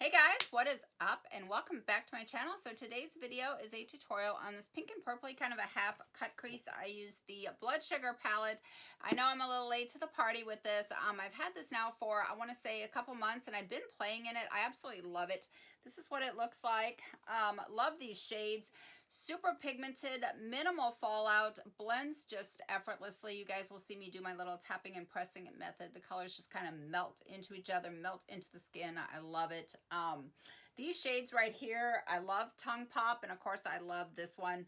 Hey guys, what is up and welcome back to my channel. So today's video is a tutorial on this pink and purpley kind of a half cut crease. I use the Blood Sugar palette. I know I'm a little late to the party with this. I've had this now for I want to say a couple months and I've been playing in it. I absolutely love it. This is what it looks like. Love these shades. Super pigmented, minimal fallout, blends just effortlessly. You guys will see me do my little tapping and pressing method. The colors just kind of melt into each other, melt into the skin. I love it. These shades right here, I love Tongue Pop, and of course I love this one,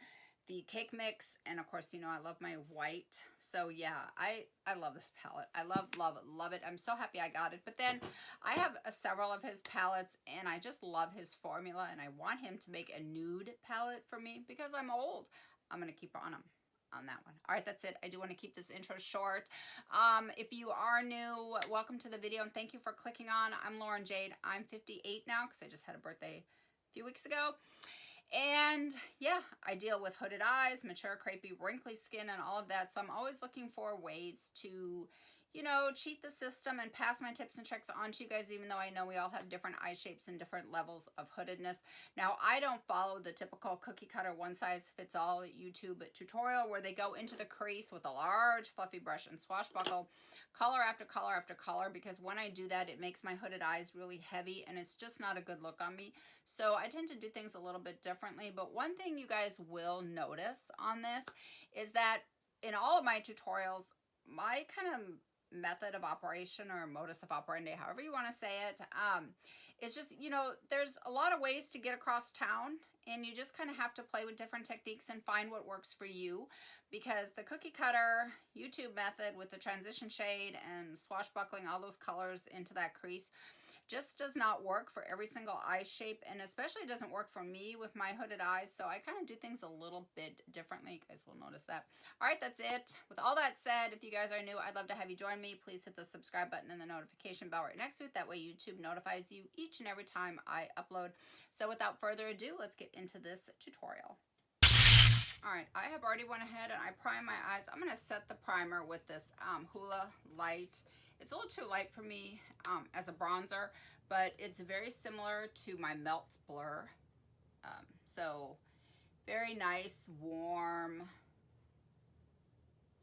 the Cake Mix, and of course, you know, I love my white. So yeah, I love this palette. I love it. I'm so happy I got it. But then I have several of his palettes and I just love his formula and I want him to make a nude palette for me because I'm old. I'm going to keep on him on that one. All right, that's it. I do want to keep this intro short. If you are new, welcome to the video and thank you for clicking on. I'm Lauren Jade. I'm 58 now because I just had a birthday a few weeks ago. And yeah, I deal with hooded eyes, mature, crepey, wrinkly skin, and all of that. So I'm always looking for ways to, you know, cheat the system and pass my tips and tricks on to you guys, even though I know we all have different eye shapes and different levels of hoodedness. Now, I don't follow the typical cookie cutter one size fits all YouTube tutorial where they go into the crease with a large fluffy brush and swashbuckle color after color after color, because when I do that, it makes my hooded eyes really heavy and it's just not a good look on me. So I tend to do things a little bit differently. But one thing you guys will notice on this is that in all of my tutorials, my kind of method of operation or modus of operandi, however you want to say it, it's just, you know, there's a lot of ways to get across town and you just kind of have to play with different techniques and find what works for you, because the cookie cutter YouTube method with the transition shade and swashbuckling all those colors into that crease just does not work for every single eye shape, and especially doesn't work for me with my hooded eyes. So I kind of do things a little bit differently. You guys will notice that. All right, that's it. With all that said, if you guys are new, I'd love to have you join me. Please hit the subscribe button and the notification bell right next to it. That way YouTube notifies you each and every time I upload. So without further ado, let's get into this tutorial. All right, I have already went ahead and I primed my eyes. I'm going to set the primer with this Hoola Light. It's a little too light for me as a bronzer, but it's very similar to my Melts Blur. So very nice, warm,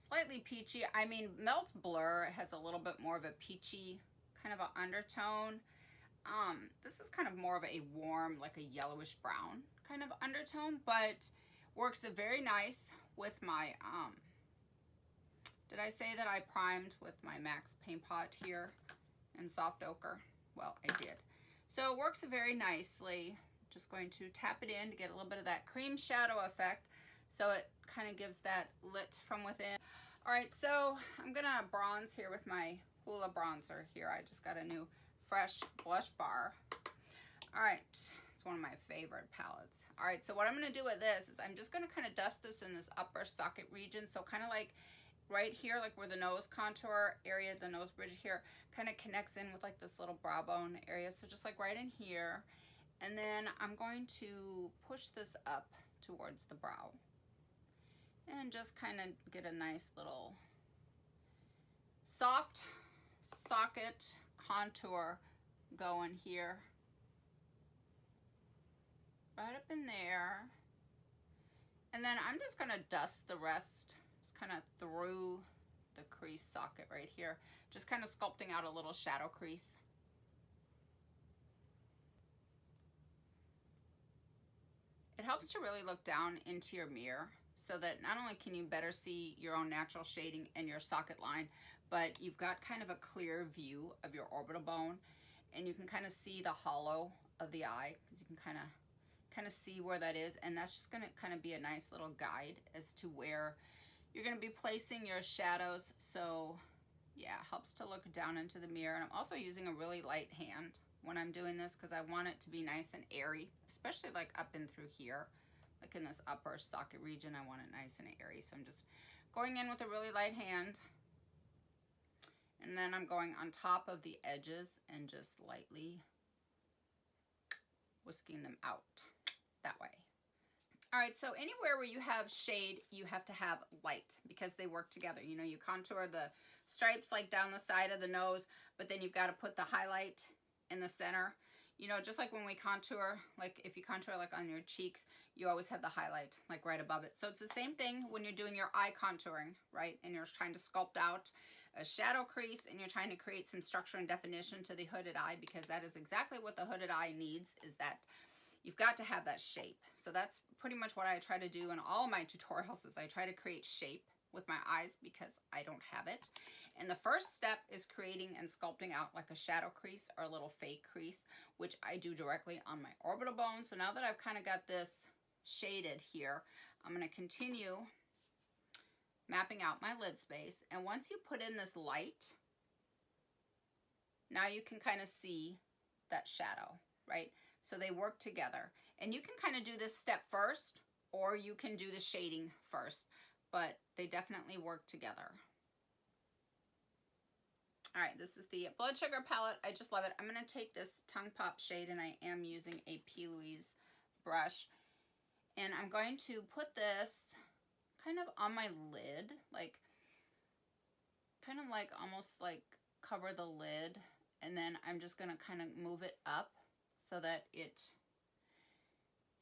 slightly peachy. I mean, Melts Blur has a little bit more of a peachy kind of an undertone. This is kind of more of a warm, like a yellowish brown kind of undertone, but works very nice with my, did I say that I primed with my MAC Paint Pot here in soft ochre? Well, I did. So it works very nicely. Just going to tap it in to get a little bit of that cream shadow effect, so it kind of gives that lit from within. All right, so I'm gonna bronze here with my Hoola bronzer here. I just got a new fresh blush bar. All right, it's one of my favorite palettes. All right, so what I'm gonna do with this is I'm just gonna kind of dust this in this upper socket region, so kind of like right here, like where the nose contour area, the nose bridge here, kind of connects in with like this little brow bone area. So just like right in here. And then I'm going to push this up towards the brow and just kind of get a nice little soft socket contour going here. Right up in there. And then I'm just gonna dust the rest kind of through the crease socket right here, just kind of sculpting out a little shadow crease. It helps to really look down into your mirror so that not only can you better see your own natural shading and your socket line, but you've got kind of a clear view of your orbital bone and you can kind of see the hollow of the eye, because you can kind of see where that is, and that's just going to kind of be a nice little guide as to where you're going to be placing your shadows. So yeah, helps to look down into the mirror. And I'm also using a really light hand when I'm doing this because I want it to be nice and airy, especially like up and through here, like in this upper socket region. I want it nice and airy. So I'm just going in with a really light hand. And then I'm going on top of the edges and just lightly whisking them out that way. All right, so anywhere where you have shade, you have to have light because they work together. You know, you contour the stripes like down the side of the nose, but then you've got to put the highlight in the center. You know, just like when we contour, like if you contour like on your cheeks, you always have the highlight like right above it. So it's the same thing when you're doing your eye contouring, right? And you're trying to sculpt out a shadow crease and you're trying to create some structure and definition to the hooded eye, because that is exactly what the hooded eye needs, is that you've got to have that shape. So that's pretty much what I try to do in all of my tutorials, is I try to create shape with my eyes because I don't have it. And the first step is creating and sculpting out like a shadow crease or a little fake crease, which I do directly on my orbital bone. So now that I've kind of got this shaded here, I'm going to continue mapping out my lid space. And once you put in this light, now you can kind of see that shadow, right? So they work together. And you can kind of do this step first, or you can do the shading first, but they definitely work together. All right, this is the Blood Sugar palette. I just love it. I'm going to take this Tongue Pop shade, and I am using a P. Louise brush. And I'm going to put this kind of on my lid, like kind of like almost like cover the lid. And then I'm just going to kind of move it up so that it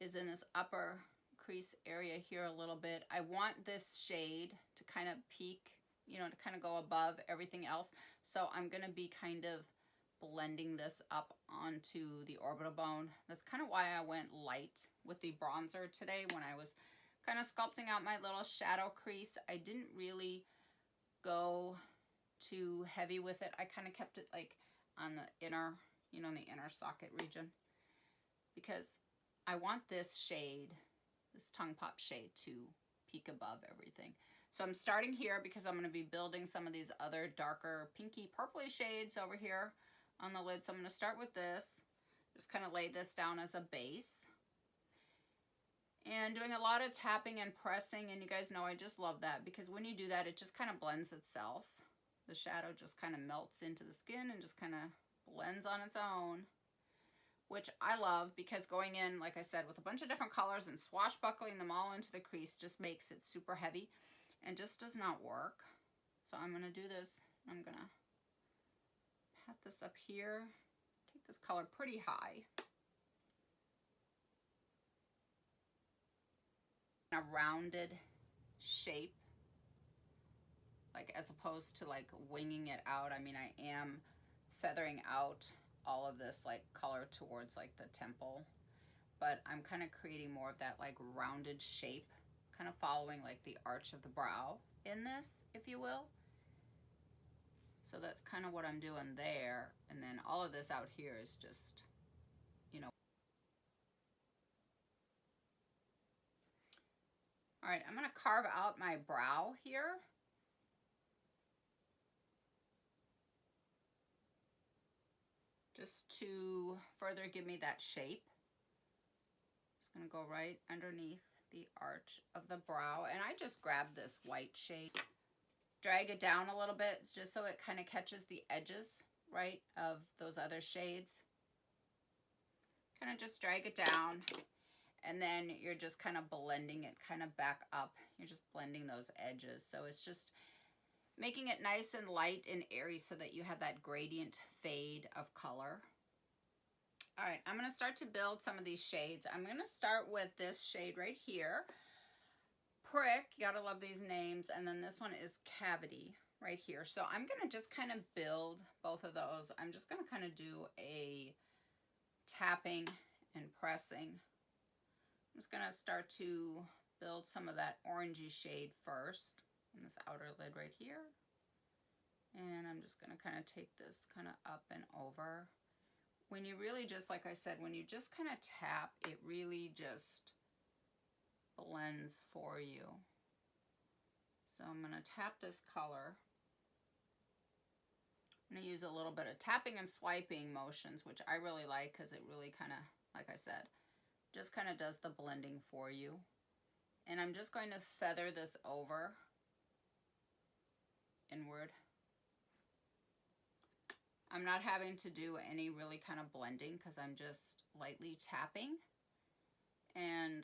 is in this upper crease area here a little bit. I want this shade to kind of peak, you know, to kind of go above everything else. So I'm going to be kind of blending this up onto the orbital bone. That's kind of why I went light with the bronzer today when I was kind of sculpting out my little shadow crease. I didn't really go too heavy with it. I kind of kept it like on the inner, you know, in the inner socket region, because I want this shade, this Tongue Pop shade, to peek above everything. So I'm starting here because I'm going to be building some of these other darker pinky purpley shades over here on the lid. So I'm going to start with this, just kind of lay this down as a base. And doing a lot of tapping and pressing, and you guys know I just love that, because when you do that, it just kind of blends itself. The shadow just kind of melts into the skin and just kind of blends on its own, which I love, because going in, like I said, with a bunch of different colors and swashbuckling them all into the crease just makes it super heavy and just does not work. So I'm going to do this. I'm going to pat this up here, take this color pretty high. A rounded shape, like as opposed to like winging it out. I mean, I am feathering out all of this like color towards like the temple, but I'm kind of creating more of that like rounded shape, kind of following like the arch of the brow in this, if you will. So that's kind of what I'm doing there. And then all of this out here is just, you know. All right, I'm going to carve out my brow here. Just to further give me that shape. It's going to go right underneath the arch of the brow. And I just grab this white shade, drag it down a little bit just so it kind of catches the edges, right, of those other shades. Kind of just drag it down, and then you're just kind of blending it kind of back up. You're just blending those edges. So it's just making it nice and light and airy so that you have that gradient fade of color. All right, I'm going to start to build some of these shades. I'm going to start with this shade right here, Prick. You gotta love these names. And then this one is Cavity right here. So I'm going to just kind of build both of those. I'm just going to kind of do a tapping and pressing. I'm just going to start to build some of that orangey shade first in this outer lid right here. And I'm just going to kind of take this kind of up and over. When you really just, like I said, when you just kind of tap, it really just blends for you. So I'm going to tap this color. I'm going to use a little bit of tapping and swiping motions, which I really like because it really kind of, like I said, just kind of does the blending for you. And I'm just going to feather this over inward. I'm not having to do any really kind of blending because I'm just lightly tapping, and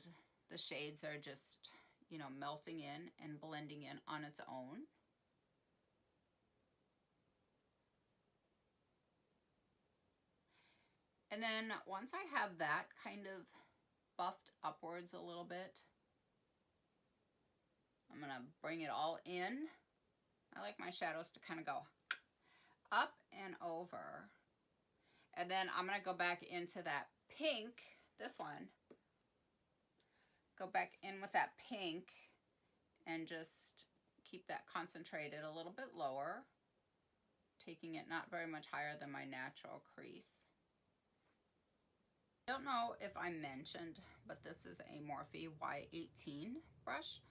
the shades are just, you know, melting in and blending in on its own. And then once I have that kind of buffed upwards a little bit, I'm gonna bring it all in. I like my shadows to kind of go up and over. And then I'm gonna go back into that pink, this one, go back in with that pink and just keep that concentrated a little bit lower, taking it not very much higher than my natural crease. I don't know if I mentioned, but this is a Morphe Y18 brush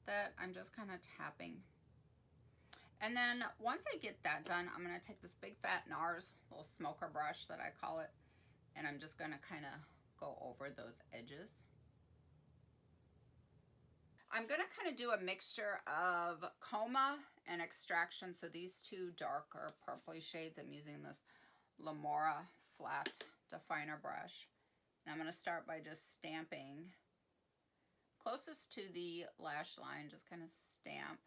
that I'm just kind of tapping. And then once I get that done, I'm going to take this big fat NARS little smoker brush that I call it, and I'm just going to kind of go over those edges. I'm going to kind of do a mixture of coma and extraction. So these two darker purpley shades, I'm using this Lamora flat definer brush. And I'm going to start by just stamping closest to the lash line, just kind of stamp.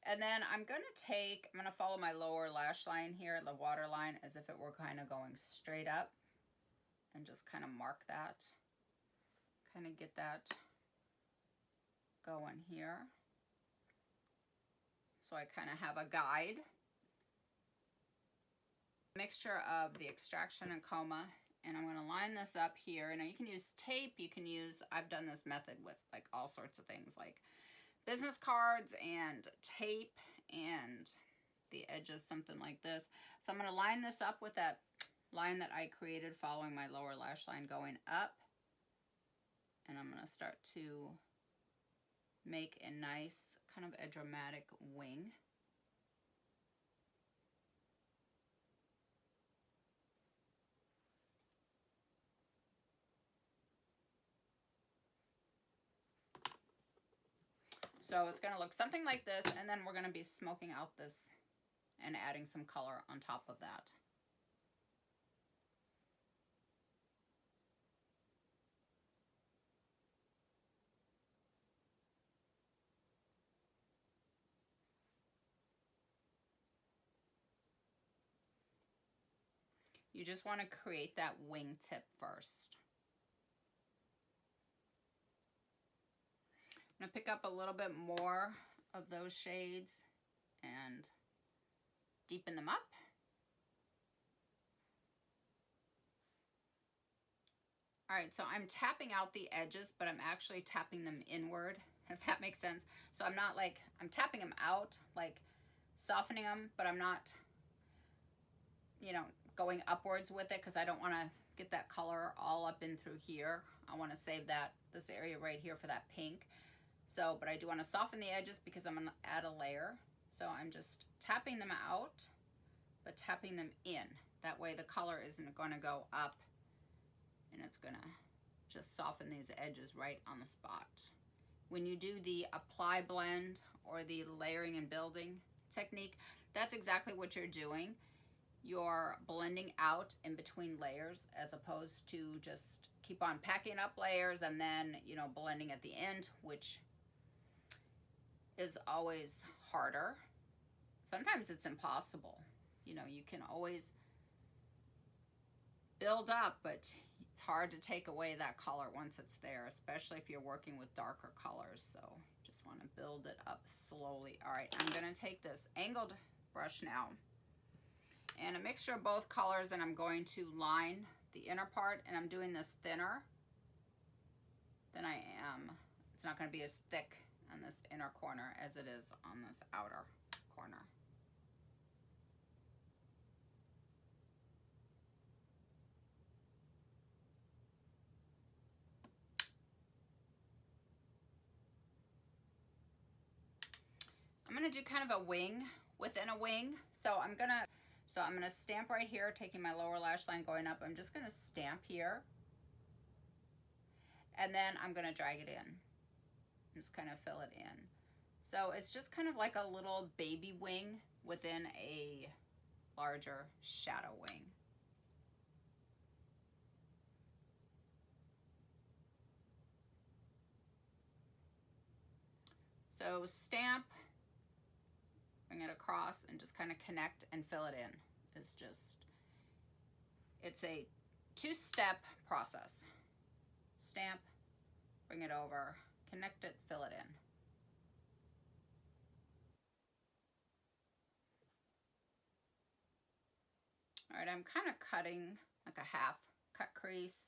And then I'm going to follow my lower lash line here, the waterline, as if it were kind of going straight up, and just kind of mark that, kind of get that going here. So I kind of have a guide. Mixture of the extraction and coma, and I'm going to line this up here. Now you can use tape, you can use, I've done this method with like all sorts of things like business cards and tape and the edge of something like this. So I'm going to line this up with that line that I created following my lower lash line going up. And I'm going to start to make a nice kind of a dramatic wing. So it's going to look something like this, and then we're going to be smoking out this and adding some color on top of that. You just want to create that wing tip first. I'm going to pick up a little bit more of those shades and deepen them up. All right, so I'm tapping out the edges, but I'm actually tapping them inward, if that makes sense. So I'm not like, I'm tapping them out, like softening them, but I'm not, you know, going upwards with it because I don't want to get that color all up in through here. I want to save that, this area right here for that pink. So, but I do want to soften the edges because I'm going to add a layer. So I'm just tapping them out, but tapping them in. That way the color isn't going to go up, and it's going to just soften these edges right on the spot. When you do the apply blend or the layering and building technique, that's exactly what you're doing. You're blending out in between layers as opposed to just keep on packing up layers and then, you know, blending at the end, which is always harder. Sometimes it's impossible. You know, you can always build up, but it's hard to take away that color once it's there, especially if you're working with darker colors. So just want to build it up slowly. All right, I'm going to take this angled brush now and a mixture of both colors, and I'm going to line the inner part, and I'm doing this thinner than I am. It's not going to be as thick on this inner corner as it is on this outer corner. I'm going to do kind of a wing within a wing. So I'm going to stamp right here, taking my lower lash line going up. I'm just going to stamp here. And then I'm going to drag it in. Just kind of fill it in. So it's just kind of like a little baby wing within a larger shadow wing. So stamp, bring it across, and just kind of connect and fill it in. It's just, It's a two-step process. Stamp, bring it over, connect it, fill it in. All right, I'm kind of cutting like a half cut crease.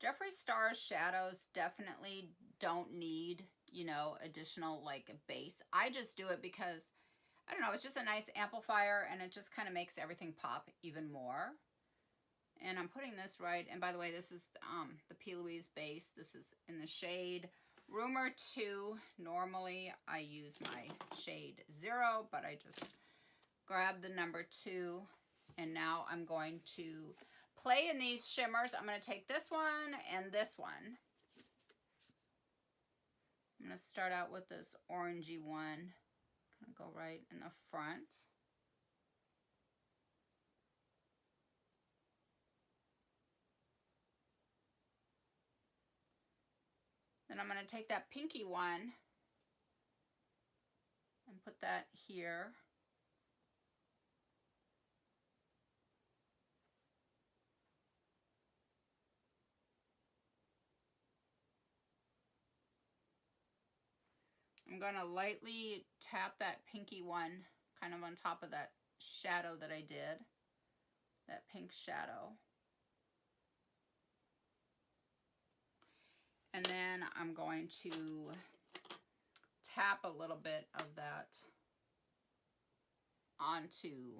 Jeffree Star's shadows definitely don't need, you know, additional like base. I just do it because, I don't know, it's just a nice amplifier and it just kind of makes everything pop even more. And I'm putting this right, and by the way, this is the P. Louise base. This is in the shade Rumor 2. Normally I use my shade 0, but I just grabbed the number 2, and now I'm going to play in these shimmers. I'm going to take this one and this one. I'm going to start out with this orangey one. Kind of go right in the front. Then I'm going to take that pinky one and put that here. I'm going to lightly tap that pinky one kind of on top of that shadow that I did, that pink shadow. And then I'm going to tap a little bit of that onto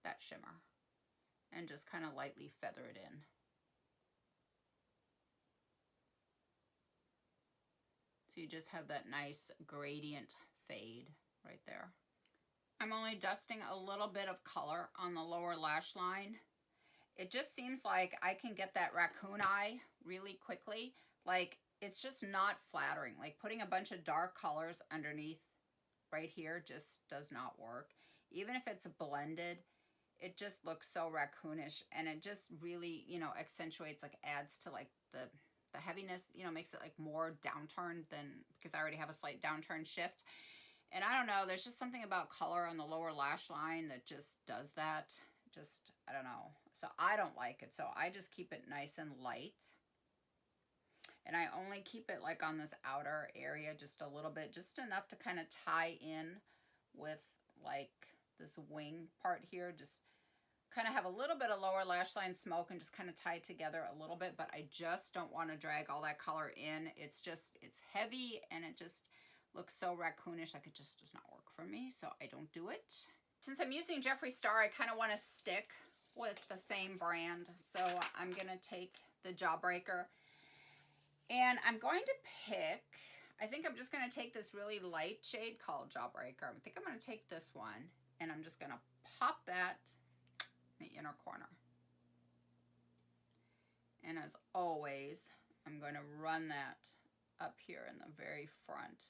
that shimmer and just kind of lightly feather it in. So you just have that nice gradient fade right there. I'm only dusting a little bit of color on the lower lash line. It just seems like I can get that raccoon eye really quickly. Like, it's just not flattering. Like, putting a bunch of dark colors underneath right here just does not work. Even if it's blended, it just looks so raccoonish, and it just really, you know, accentuates, like, adds to, like, the heaviness, you know, makes it, like, more downturned than, because I already have a slight downturn shift. And I don't know, there's just something about color on the lower lash line that just does that. Just, I don't know. So I don't like it. So I just keep it nice and light. And I only keep it like on this outer area just a little bit, just enough to kind of tie in with like this wing part here. Just kind of have a little bit of lower lash line smoke and just kind of tie it together a little bit, but I just don't want to drag all that color in. It's just, it's heavy and it just looks so raccoonish, like it just does not work for me, so I don't do it. Since I'm using Jeffree Star, I kind of want to stick with the same brand, so I'm going to take the Jawbreaker, and I'm going to pick, I think I'm just going to take this really light shade called Jawbreaker. I think I'm going to take this one, and I'm just going to pop that in the inner corner. And as always, I'm going to run that up here in the very front.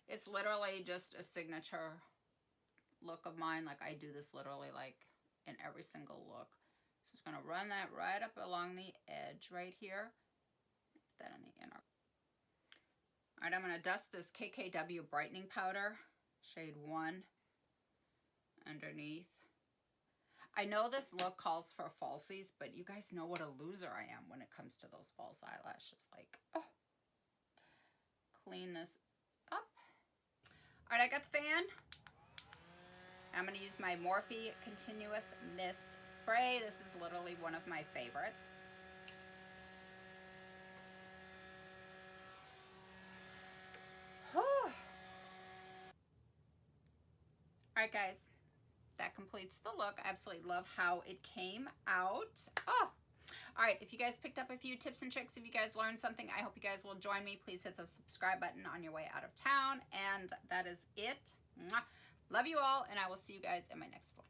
It's literally just a signature look of mine. Like, I do this literally like in every single look. So just going to run that right up along the edge right here. Put that in the inner. All right, I'm going to dust this KKW brightening powder, shade 1, underneath. I know this look calls for falsies, but you guys know what a loser I am when it comes to those false eyelashes. Like, oh. Clean this up. All right, I got the fan. I'm going to use my Morphe Continuous Mist Spray. This is literally one of my favorites. All right, guys. That completes the look. I absolutely love how it came out. Oh! All right, if you guys picked up a few tips and tricks, if you guys learned something, I hope you guys will join me. Please hit the subscribe button on your way out of town. And that is it. Mwah. Love you all, and I will see you guys in my next one.